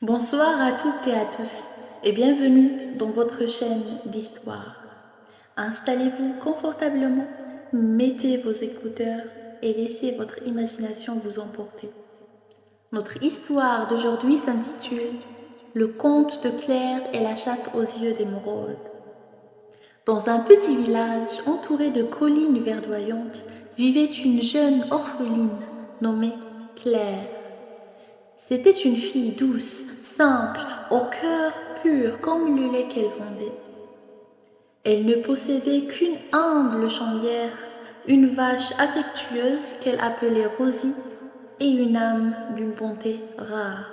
Bonsoir à toutes et à tous et bienvenue dans votre chaîne d'histoire. Installez-vous confortablement, mettez vos écouteurs et laissez votre imagination vous emporter. Notre histoire d'aujourd'hui s'intitule Le conte de Claire et la chatte aux yeux d'émeraude. Dans un petit village entouré de collines verdoyantes vivait une jeune orpheline nommée Claire. C'était une fille douce, simple, au cœur pur comme le lait qu'elle vendait. Elle ne possédait qu'une humble chambrière, une vache affectueuse qu'elle appelait Rosie et une âme d'une bonté rare.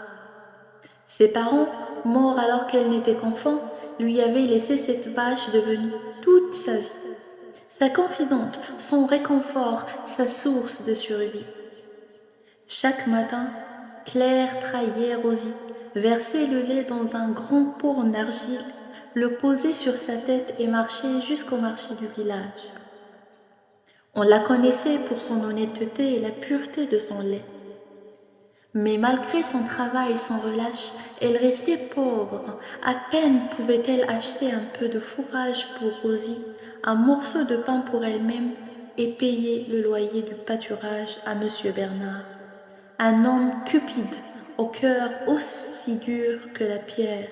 Ses parents, morts alors qu'elle n'était qu'enfant, lui avaient laissé cette vache devenue toute sa vie. Sa confidente, son réconfort, sa source de survie. Chaque matin, Claire trahillait Rosie, versait le lait dans un grand pot en argile, le posait sur sa tête et marchait jusqu'au marché du village. On la connaissait pour son honnêteté et la pureté de son lait. Mais malgré son travail sans relâche, elle restait pauvre. À peine pouvait-elle acheter un peu de fourrage pour Rosie, un morceau de pain pour elle-même et payer le loyer du pâturage à Monsieur Bernard. Un homme cupide, au cœur aussi dur que la pierre.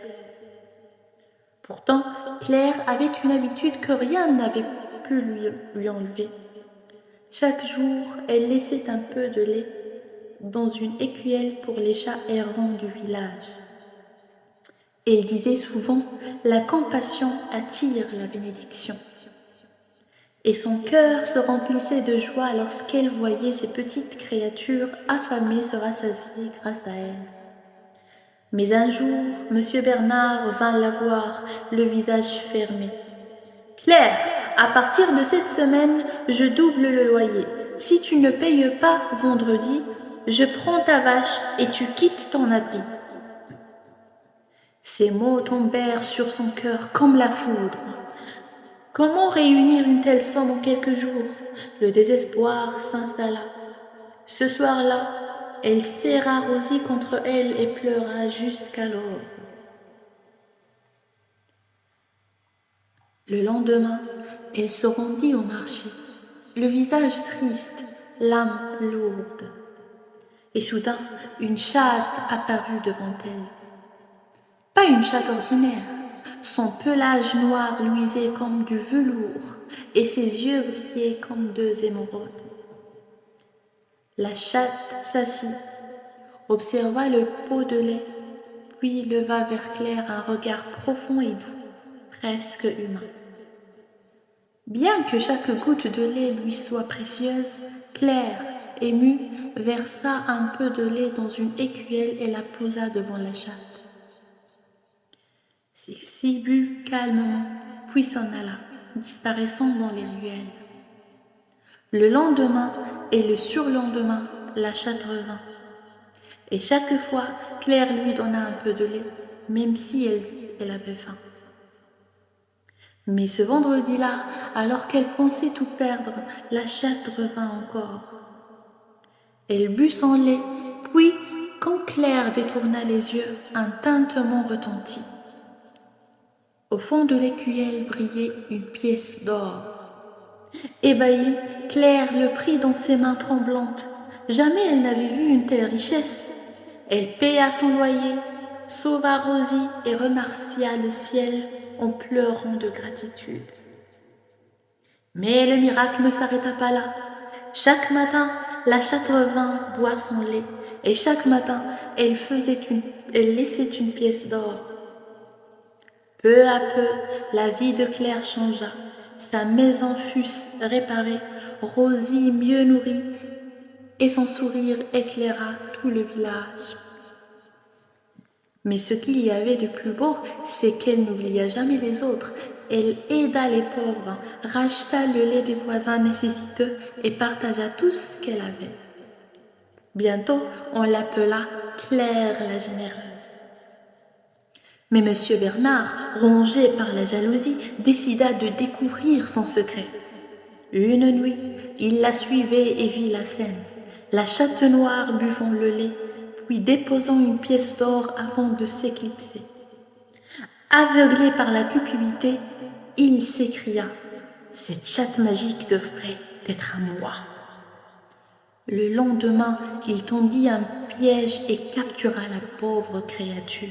Pourtant, Claire avait une habitude que rien n'avait pu lui enlever. Chaque jour, elle laissait un peu de lait dans une écuelle pour les chats errants du village. Elle disait souvent « La compassion attire la bénédiction ». Et son cœur se remplissait de joie lorsqu'elle voyait ces petites créatures affamées se rassasier grâce à elle. Mais un jour, Monsieur Bernard vint la voir, le visage fermé. « Claire, à partir de cette semaine, je double le loyer. Si tu ne payes pas vendredi, je prends ta vache et tu quittes ton abri. » Ces mots tombèrent sur son cœur comme la foudre. Comment réunir une telle somme en quelques jours? Le désespoir s'installa. Ce soir-là, elle serra Rosie contre elle et pleura jusqu'à l'aube. Le lendemain, elle se rendit au marché, le visage triste, l'âme lourde. Et soudain, une chatte apparut devant elle. Pas une chatte ordinaire. Son pelage noir luisait comme du velours et ses yeux brillaient comme deux émeraudes. La chatte s'assit, observa le pot de lait, puis leva vers Claire un regard profond et doux, presque humain. Bien que chaque goutte de lait lui soit précieuse, Claire, émue, versa un peu de lait dans une écuelle et la posa devant la chatte. Celle-ci but calmement, puis s'en alla, disparaissant dans les ruelles. Le lendemain et le surlendemain, la chatte revint. Et chaque fois, Claire lui donna un peu de lait, même si elle avait faim. Mais ce vendredi-là, alors qu'elle pensait tout perdre, la chatte revint encore. Elle but son lait, puis, quand Claire détourna les yeux, un tintement retentit. Au fond de l'écuelle brillait une pièce d'or. Ébahie, Claire le prit dans ses mains tremblantes. Jamais elle n'avait vu une telle richesse. Elle paya son loyer, sauva Rosie et remercia le ciel en pleurant de gratitude. Mais le miracle ne s'arrêta pas là. Chaque matin, la chatte revint boire son lait, et chaque matin, elle laissait une pièce d'or. Peu à peu, la vie de Claire changea. Sa maison fut réparée, Rosie mieux nourrie, et son sourire éclaira tout le village. Mais ce qu'il y avait de plus beau, c'est qu'elle n'oublia jamais les autres. Elle aida les pauvres, racheta le lait des voisins nécessiteux et partagea tout ce qu'elle avait. Bientôt, on l'appela Claire la généreuse. Mais Monsieur Bernard, rongé par la jalousie, décida de découvrir son secret. Une nuit, il la suivait et vit la scène. La chatte noire buvant le lait, puis déposant une pièce d'or avant de s'éclipser. Aveuglé par la cupidité, il s'écria « Cette chatte magique devrait être à moi !» Le lendemain, il tendit un piège et captura la pauvre créature.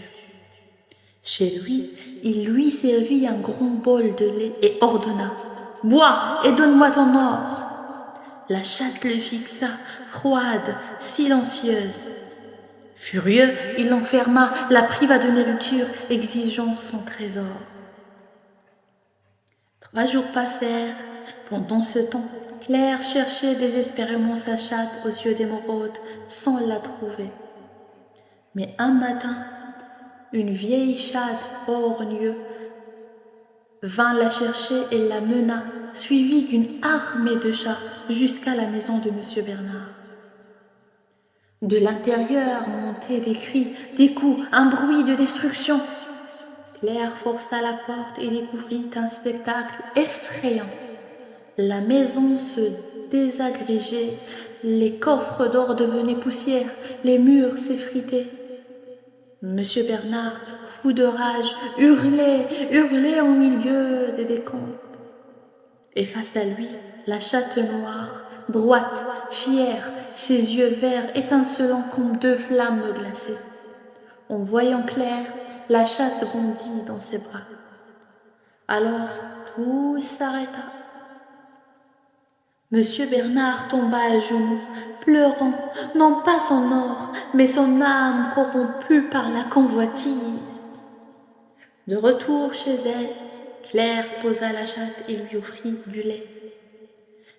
Chez lui, il lui servit un grand bol de lait et ordonna « Bois et donne-moi ton or !» La chatte le fixa, froide, silencieuse. Furieux, il l'enferma, la priva de nourriture, exigeant son trésor. 3 jours passèrent. Pendant ce temps, Claire cherchait désespérément sa chatte aux yeux d'émeraude sans la trouver. Mais un matin, une vieille chatte orgne vint la chercher et la mena, suivie d'une armée de chats, jusqu'à la maison de M. Bernard. De l'intérieur montaient des cris, des coups, un bruit de destruction. Claire força la porte et découvrit un spectacle effrayant. La maison se désagrégeait, les coffres d'or devenaient poussière, les murs s'effritaient. Monsieur Bernard, fou de rage, hurlait au milieu des décombres. Et face à lui, la chatte noire, droite, fière, ses yeux verts étincelants comme 2 flammes glacées. En voyant Claire, la chatte bondit dans ses bras. Alors tout s'arrêta. Monsieur Bernard tomba à genoux, pleurant, non pas son or, mais son âme corrompue par la convoitise. De retour chez elle, Claire posa la chatte et lui offrit du lait.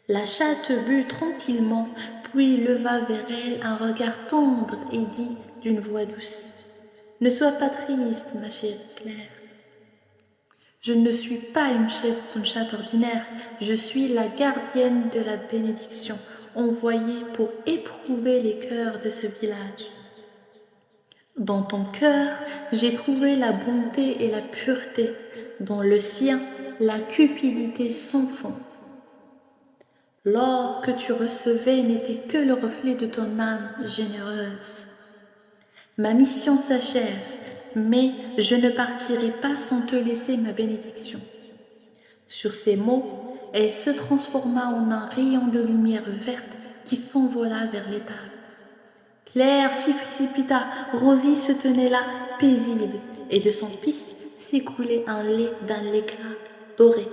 La chatte but tranquillement, puis leva vers elle un regard tendre et dit d'une voix douce « Ne sois pas triste, ma chère Claire. Je ne suis pas une chatte ordinaire, je suis la gardienne de la bénédiction, envoyée pour éprouver les cœurs de ce village. Dans ton cœur, j'ai trouvé la bonté et la pureté, dans le sien, la cupidité sans fond. L'or que tu recevais n'était que le reflet de ton âme généreuse. Ma mission s'achève, mais je ne partirai pas sans te laisser ma bénédiction. » Sur ces mots, elle se transforma en un rayon de lumière verte qui s'envola vers l'étable. Claire s'y précipita, Rosie se tenait là, paisible, et de son fils s'écoulait un lait d'un éclat doré.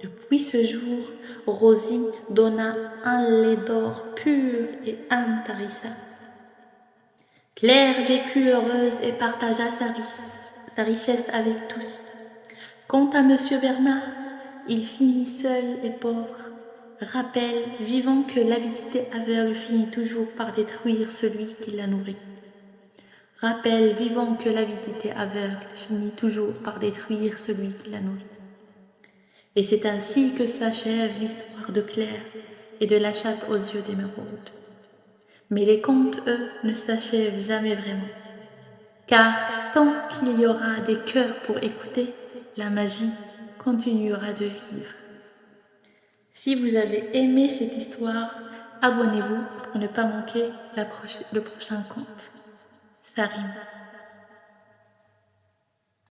Depuis ce jour, Rosie donna un lait d'or pur et intarissable. Claire vécut heureuse et partagea sa richesse avec tous. Quant à Monsieur Bernard, il finit seul et pauvre. Rappel vivant que l'avidité aveugle finit toujours par détruire celui qui la nourrit. Rappel vivant que l'avidité aveugle finit toujours par détruire celui qui la nourrit. Et c'est ainsi que s'achève l'histoire de Claire et de la chatte aux yeux d'émeraude. Mais les contes, eux, ne s'achèvent jamais vraiment. Car tant qu'il y aura des cœurs pour écouter, la magie continuera de vivre. Si vous avez aimé cette histoire, abonnez-vous pour ne pas manquer le prochain conte. Ça rime.